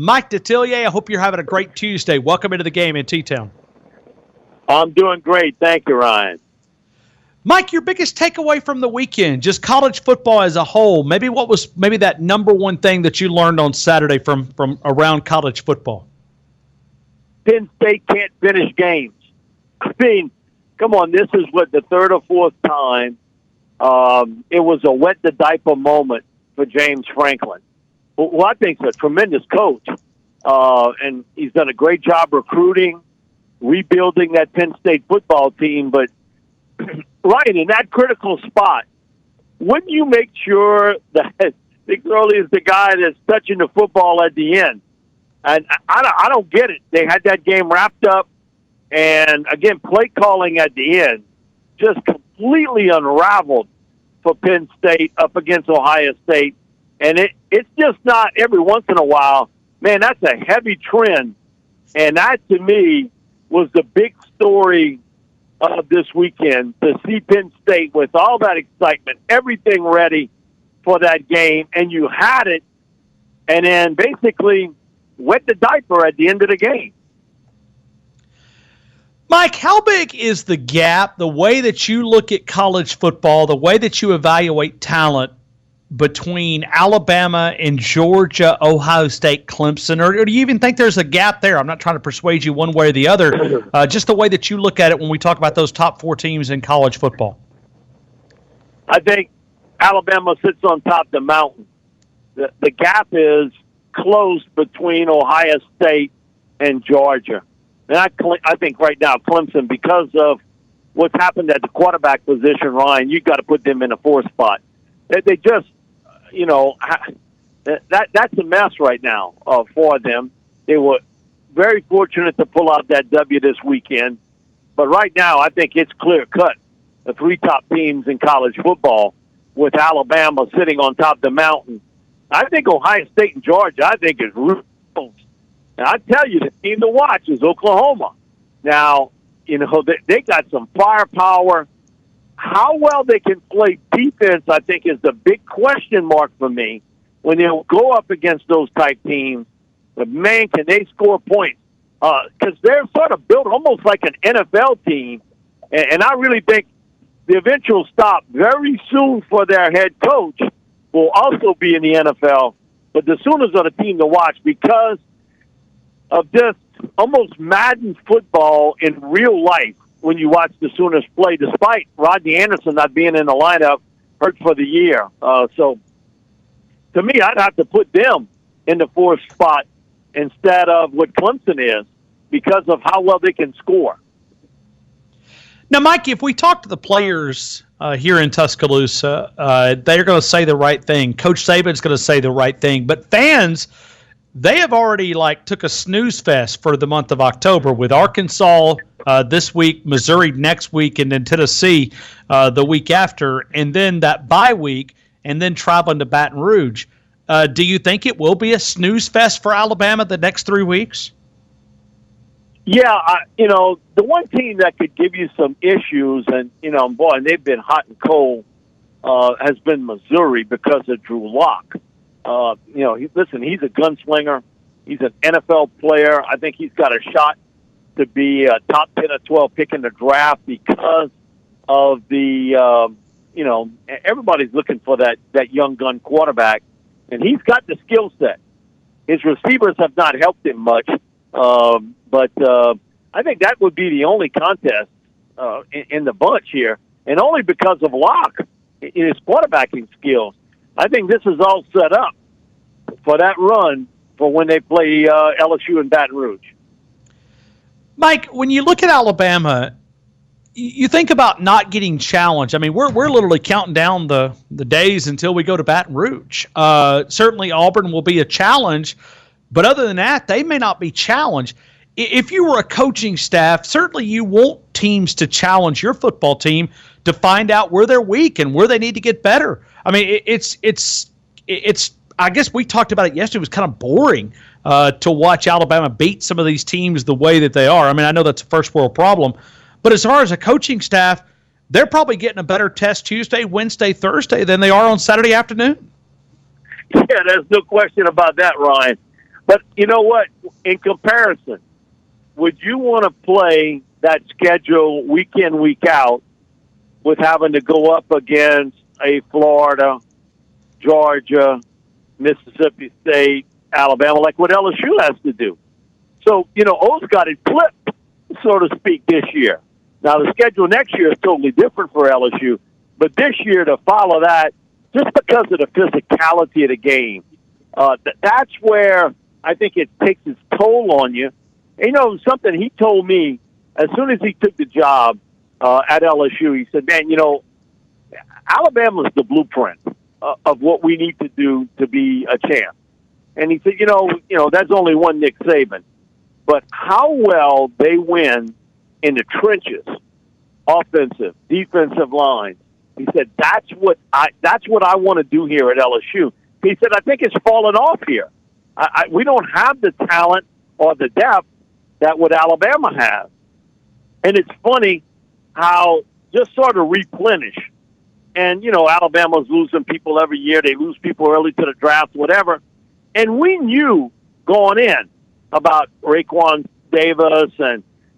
Mike Detillier, I hope you're having a great Tuesday. Welcome into the game in T-Town. I'm doing great. Thank you, Ryan. Mike, your biggest takeaway from the weekend, just college football as a whole, maybe what was that number one thing that you learned on Saturday from around college football? Penn State can't finish games. I mean, come on, this is the third or fourth time. It was a wet the diaper moment for James Franklin, who I think is a tremendous coach. And he's done a great job recruiting, rebuilding that Penn State football team. But, Ryan, in that critical spot, wouldn't you make sure that Nick Early is the guy that's touching the football at the end? And I don't get it. They had that game wrapped up, and, again, play calling at the end just completely unraveled for Penn State up against Ohio State. And it's just not every once in a while. Man, that's a heavy trend. And that, to me, was the big story of this weekend, to see Penn State with all that excitement, everything ready for that game, and you had it, and then basically wet the diaper at the end of the game. Mike, how big is the gap, the way that you look at college football, the way that you evaluate talent between Alabama and Georgia, Ohio State, Clemson? Or do you even think there's a gap there? I'm not trying to persuade you one way or the other. Just the way that you look at it when we talk about those top four teams in college football. I think Alabama sits on top of the mountain. The gap is close between Ohio State and Georgia. And I think right now Clemson, because of what's happened at the quarterback position, Ryan, you got to put them in a 4th spot. They just, that's a mess right now for them. They were very fortunate to pull out that W this weekend. But right now, I think it's clear-cut. The 3 top teams in college football, with Alabama sitting on top of the mountain. I think Ohio State and Georgia, I think, is real close. And I tell you, the team to watch is Oklahoma. Now, they got some firepower. How well they can play defense, I think, is the big question mark for me when they'll go up against those type teams. But, man, can they score points? Because they're sort of built almost like an NFL team. And I really think the eventual stop very soon for their head coach will also be in the NFL. But the Sooners are the team to watch because of just almost Madden football in real life when you watch the Sooners play, despite Rodney Anderson not being in the lineup, hurt for the year. So, to me, I'd have to put them in the 4th spot instead of what Clemson is because of how well they can score. Now, Mike, if we talk to the players here in Tuscaloosa, they're going to say the right thing. Coach Saban's going to say the right thing. But fans, they have already took a snooze fest for the month of October with Arkansas this week, Missouri next week, and then Tennessee the week after, and then that bye week, and then traveling to Baton Rouge. Do you think it will be a snooze fest for Alabama the next 3 weeks? Yeah, the one team that could give you some issues, and, and they've been hot and cold, has been Missouri because of Drew Lock. Listen, he's a gunslinger. He's an NFL player. I think he's got a shot to be a top 10 or 12 pick in the draft because of the, everybody's looking for that young gun quarterback, and he's got the skill set. His receivers have not helped him much, but I think that would be the only contest in the bunch here, and only because of Locke in his quarterbacking skills. I think this is all set up for that run for when they play LSU in Baton Rouge. Mike, when you look at Alabama, you think about not getting challenged. I mean, we're literally counting down the days until we go to Baton Rouge. Certainly Auburn will be a challenge, but other than that, they may not be challenged. If you were a coaching staff, certainly you want teams to challenge your football team to find out where they're weak and where they need to get better. I mean, it's. I guess we talked about it yesterday. It was kind of boring to watch Alabama beat some of these teams the way that they are. I mean, I know that's a first world problem, but as far as a coaching staff, they're probably getting a better test Tuesday, Wednesday, Thursday than they are on Saturday afternoon. Yeah, there's no question about that, Ryan. But you know what? In comparison, would you want to play that schedule week in, week out with having to go up against a Florida, Georgia, Mississippi State, Alabama, like what LSU has to do? So, O's got it flipped, so to speak, this year. Now, the schedule next year is totally different for LSU, but this year to follow that, just because of the physicality of the game, that's where I think it takes its toll on you. And, something he told me as soon as he took the job at LSU, he said, man, Alabama's the blueprint of what we need to do to be a champ. And he said, that's only one Nick Saban. But how well they win in the trenches, offensive, defensive lines, he said, that's what I want to do here at LSU. He said, I think it's fallen off here. We don't have the talent or the depth that what Alabama has. And it's funny how just sort of replenish. And, Alabama's losing people every year. They lose people early to the draft, whatever. And we knew going in about Raekwon Davis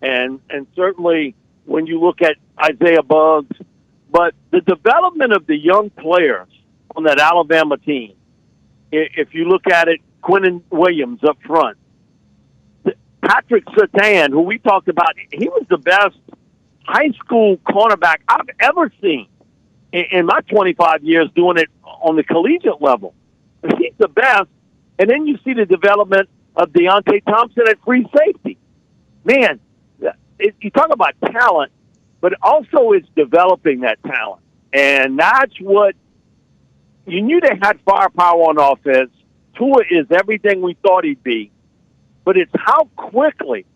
and certainly when you look at Isaiah Buggs. But the development of the young players on that Alabama team, if you look at it, Quinnen Williams up front, Patrick Surtain, who we talked about, he was the best high school cornerback I've ever seen in my 25 years doing it on the collegiate level. He's the best. And then you see the development of Deontay Thompson at free safety. Man, you talk about talent, but also it's developing that talent. And that's what you knew they had firepower on offense. Tua is everything we thought he'd be. But it's how quickly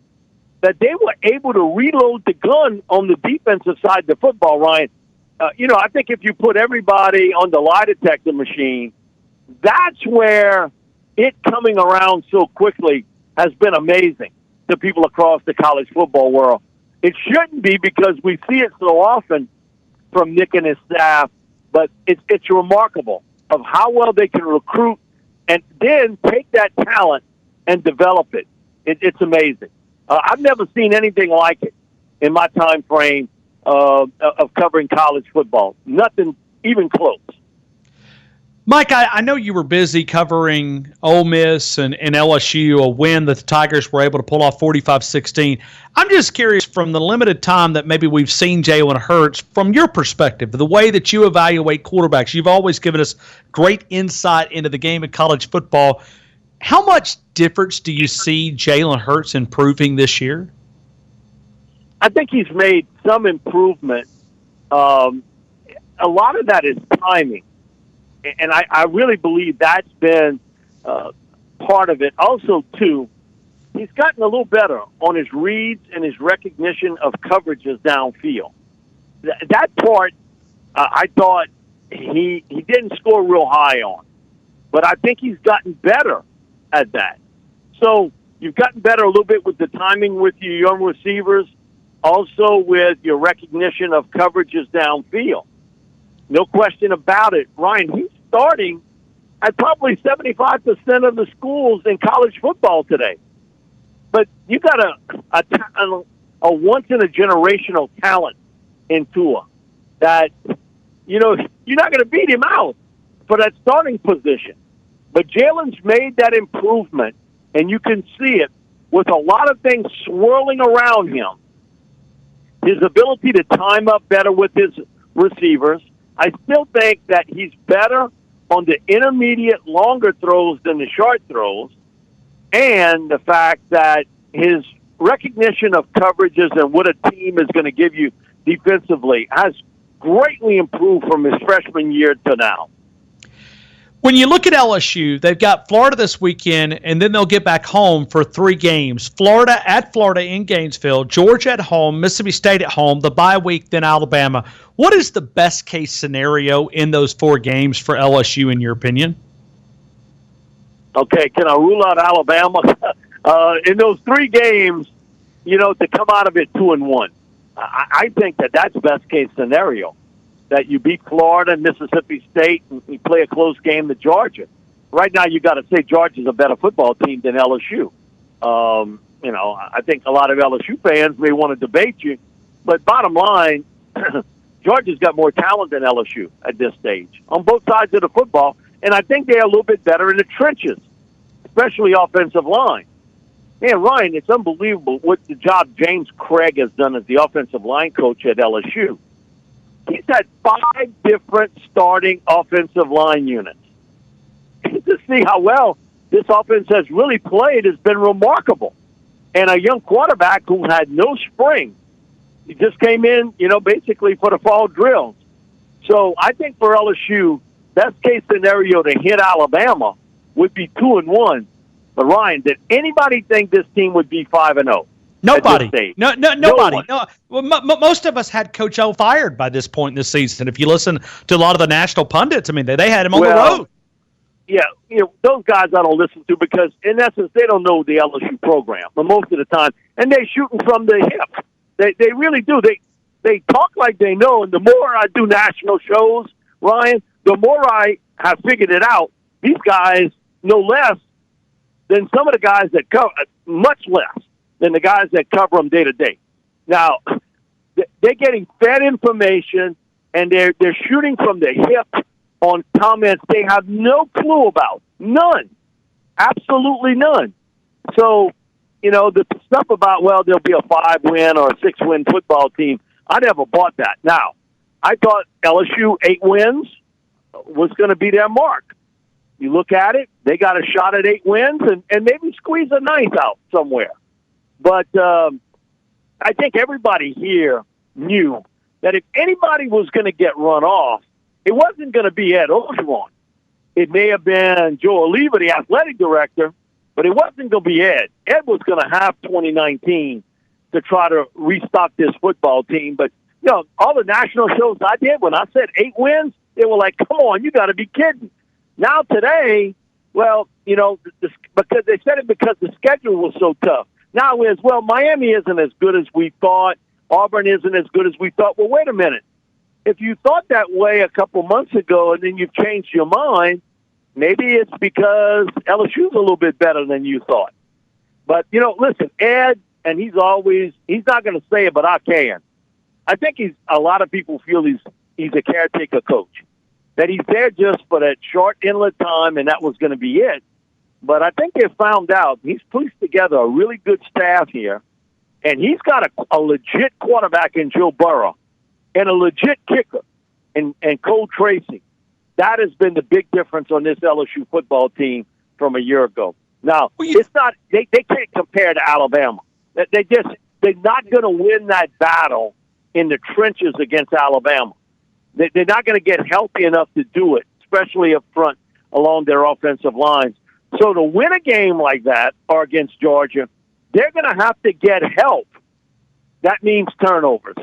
that they were able to reload the gun on the defensive side of the football, Ryan. I think if you put everybody on the lie detector machine, that's where it coming around so quickly has been amazing to people across the college football world. It shouldn't be because we see it so often from Nick and his staff, but it's remarkable of how well they can recruit and then take that talent and develop it. It's amazing. I've never seen anything like it in my time frame of covering college football. Nothing even close. Mike, I know you were busy covering Ole Miss and LSU, a win that the Tigers were able to pull off 45-16. I'm just curious, from the limited time that maybe we've seen Jalen Hurts, from your perspective, the way that you evaluate quarterbacks, you've always given us great insight into the game of college football. How much difference do you see Jalen Hurts improving this year? I think he's made some improvement. A lot of that is timing. And I really believe that's been part of it. Also, too, he's gotten a little better on his reads and his recognition of coverages downfield. That part, I thought he didn't score real high on. But I think he's gotten better at that. So you've gotten better a little bit with the timing with your young receivers, also with your recognition of coverages downfield. No question about it. Ryan, he's starting at probably 75% of the schools in college football today. But you got a once-in-a-generational talent in Tua that, you're not going to beat him out for that starting position. But Jalen's made that improvement, and you can see it with a lot of things swirling around him. His ability to time up better with his receivers. I still think that he's better on the intermediate, longer throws than the short throws. And the fact that his recognition of coverages and what a team is going to give you defensively has greatly improved from his freshman year to now. When you look at LSU, they've got Florida this weekend, and then they'll get back home for 3 games. Florida at Florida in Gainesville, Georgia at home, Mississippi State at home, the bye week, then Alabama. What is the best-case scenario in those 4 games for LSU, in your opinion? Okay, can I rule out Alabama? In those 3 games, to come out of it 2-1. I think that's best-case scenario. That you beat Florida and Mississippi State and you play a close game to Georgia. right now you got to say Georgia's a better football team than LSU. I think a lot of LSU fans may want to debate you, but bottom line, Georgia's got more talent than LSU at this stage on both sides of the football, and I think they're a little bit better in the trenches, especially offensive line. Man, Ryan, it's unbelievable what the job James Craig has done as the offensive line coach at LSU. He's had 5 different starting offensive line units. To see how well this offense has really played has been remarkable. And a young quarterback who had no spring. He just came in, basically for the fall drills. So I think for LSU, best case scenario to hit Alabama would be 2-1. But Ryan, did anybody think this team would be 5-0? Nobody. Nobody. No. Well, most of us had Coach O fired by this point in the season. If you listen to a lot of the national pundits, I mean, they had him on the road. Yeah, those guys I don't listen to because, in essence, they don't know the LSU program most of the time, and they're shooting from the hip. They really do. They talk like they know, and the more I do national shows, Ryan, the more I have figured it out. These guys know less than some of the guys that cover, much less than the guys that cover them day to day. Now, they're getting fed information, and they're shooting from the hip on comments they have no clue about. None. Absolutely none. So, the stuff about, there'll be a 5-win or a 6-win football team, I never bought that. Now, I thought LSU 8 wins was going to be their mark. You look at it, they got a shot at 8 wins and maybe squeeze a 9th out somewhere. But I think everybody here knew that if anybody was going to get run off, it wasn't going to be Ed Orgeron. It may have been Joe Oliva, the athletic director, but it wasn't going to be Ed. Ed was going to have 2019 to try to restock this football team. But, all the national shows I did, when I said 8 wins, they were like, come on, you got to be kidding. Now today, because they said it because the schedule was so tough. Now is, Miami isn't as good as we thought. Auburn isn't as good as we thought. Well, wait a minute. If you thought that way a couple months ago and then you've changed your mind, maybe it's because LSU's a little bit better than you thought. But, listen, Ed, and he's not going to say it, but I can. I think a lot of people feel he's a caretaker coach, that he's there just for that short inlet time and that was going to be it. But I think they've found out he's pieced together a really good staff here, and he's got a legit quarterback in Joe Burrow and a legit kicker and Cole Tracy. That has been the big difference on this LSU football team from a year ago. Now, it's not they can't compare to Alabama. They're not going to win that battle in the trenches against Alabama. They're not going to get healthy enough to do it, especially up front along their offensive lines. So to win a game like that or against Georgia, they're going to have to get help. That means turnovers.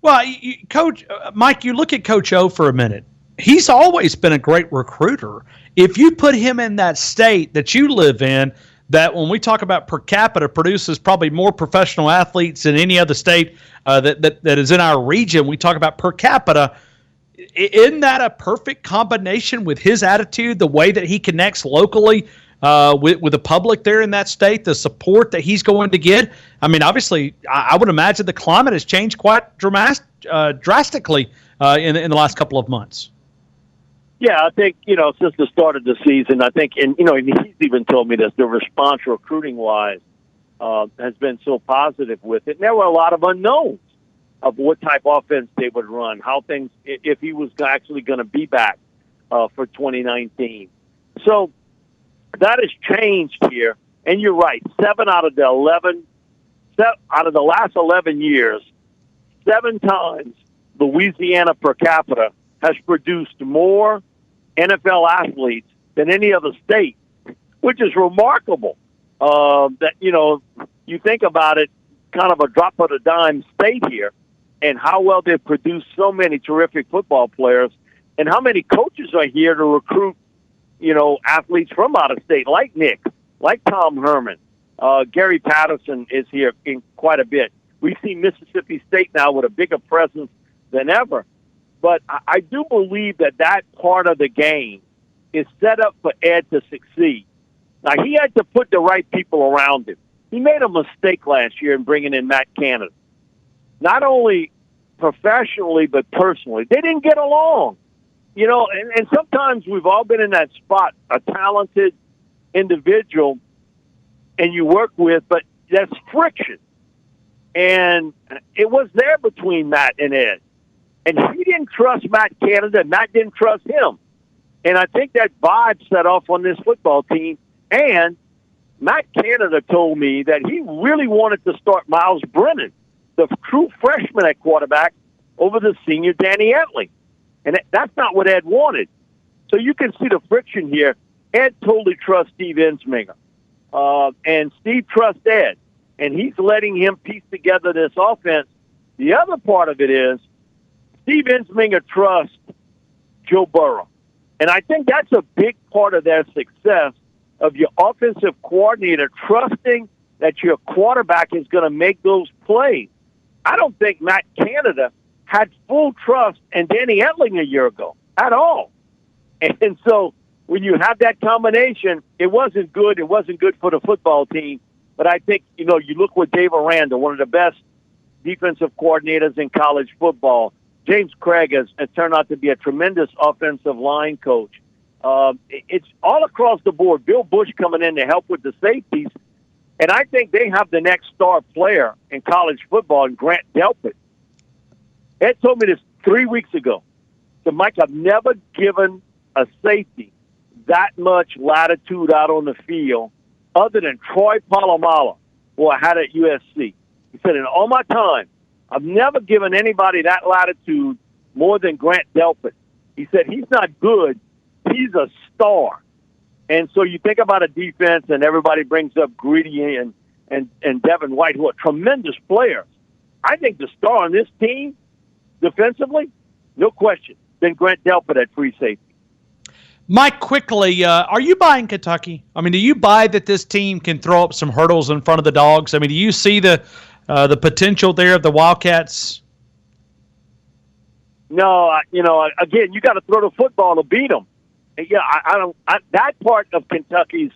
Well, Coach Mike, you look at Coach O for a minute. He's always been a great recruiter. If you put him in that state that you live in, that when we talk about per capita produces probably more professional athletes than any other state that is in our region. We talk about per capita. Isn't that a perfect combination with his attitude, the way that he connects locally with the public there in that state, the support that he's going to get? I mean, obviously, I would imagine the climate has changed quite drastically in the last couple of months. Yeah, I think, since the start of the season, I think, and he's even told me this, the response recruiting-wise has been so positive with it. And there were a lot of unknowns of what type of offense they would run, how things, if he was actually going to be back for 2019. So that has changed here. And you're right, 7 out of the last 11 years, 7 times Louisiana per capita has produced more NFL athletes than any other state, which is remarkable. That, you think about it, kind of a drop of a dime state here, and how well they've produced so many terrific football players, and how many coaches are here to recruit, athletes from out of state, like Nick, like Tom Herman. Gary Patterson is here in quite a bit. We see Mississippi State now with a bigger presence than ever. But I do believe that part of the game is set up for Ed to succeed. Now, he had to put the right people around him. He made a mistake last year in bringing in Matt Canada. Not only professionally, but personally. They didn't get along. You know, and sometimes we've all been in that spot, a talented individual, and you work with, but that's friction. And it was there between Matt and Ed. And he didn't trust Matt Canada, and Matt didn't trust him. And I think that vibe set off on this football team. And Matt Canada told me that he really wanted to start Miles Brennan, the true freshman at quarterback, over the senior Danny Etling. And that's not what Ed wanted. So you can see the friction here. Ed totally trusts Steve Ensminger. And Steve trusts Ed. And he's letting him piece together this offense. The other part of it is Steve Ensminger trusts Joe Burrow. And I think that's a big part of their success, of your offensive coordinator trusting that your quarterback is going to make those plays. I don't think Matt Canada had full trust in Danny Etling a year ago at all. And so when you have that combination, it wasn't good. It wasn't good for the football team. But I think, you know, you look with Dave Aranda, one of the best defensive coordinators in college football. James Craig has turned out to be a tremendous offensive line coach. It's all across the board. Bill Bush coming in to help with the safeties. And I think they have the next star player in college football, in Grant Delpit. Ed told me this 3 weeks ago. So, Mike, I've never given a safety that much latitude out on the field other than Troy Polamalu, who I had at USC. He said, in all my time, I've never given anybody that latitude more than Grant Delpit. He said, he's not good. He's a star. And so you think about a defense, and everybody brings up Greedy and Devin White, who are tremendous players. I think the star on this team, defensively, no question, been Grant Delpit at free safety. Mike, quickly, are you buying Kentucky? I mean, do you buy that this team can throw up some hurdles in front of the Dogs? I mean, do you see the potential there of the Wildcats? No, again, you got to throw the football to beat them. Yeah, I don't. That part of Kentucky's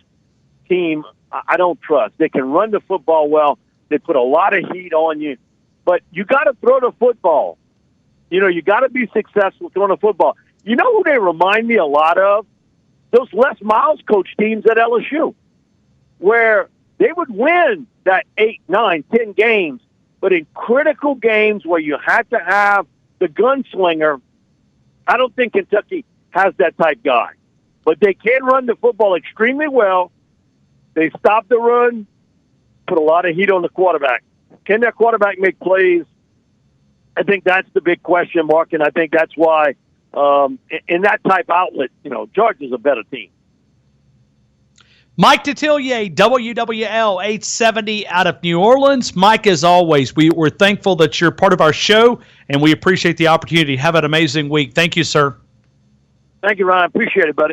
team, I don't trust. They can run the football well. They put a lot of heat on you, but you got to throw the football. You know, you got to be successful throwing the football. You know who they remind me a lot of? Those Les Miles coach teams at LSU, where they would win that 8, 9, 10 games, but in critical games where you had to have the gunslinger, I don't think Kentucky has that type guy. But they can run the football extremely well. They stop the run, put a lot of heat on the quarterback. Can their quarterback make plays? I think that's the big question mark, and I think that's why in that type outlet, Georgia's a better team. Mike Detillier, WWL 870 out of New Orleans. Mike, as always, we're thankful that you're part of our show, and we appreciate the opportunity. Have an amazing week. Thank you, sir. Thank you, Ryan. Appreciate it, buddy.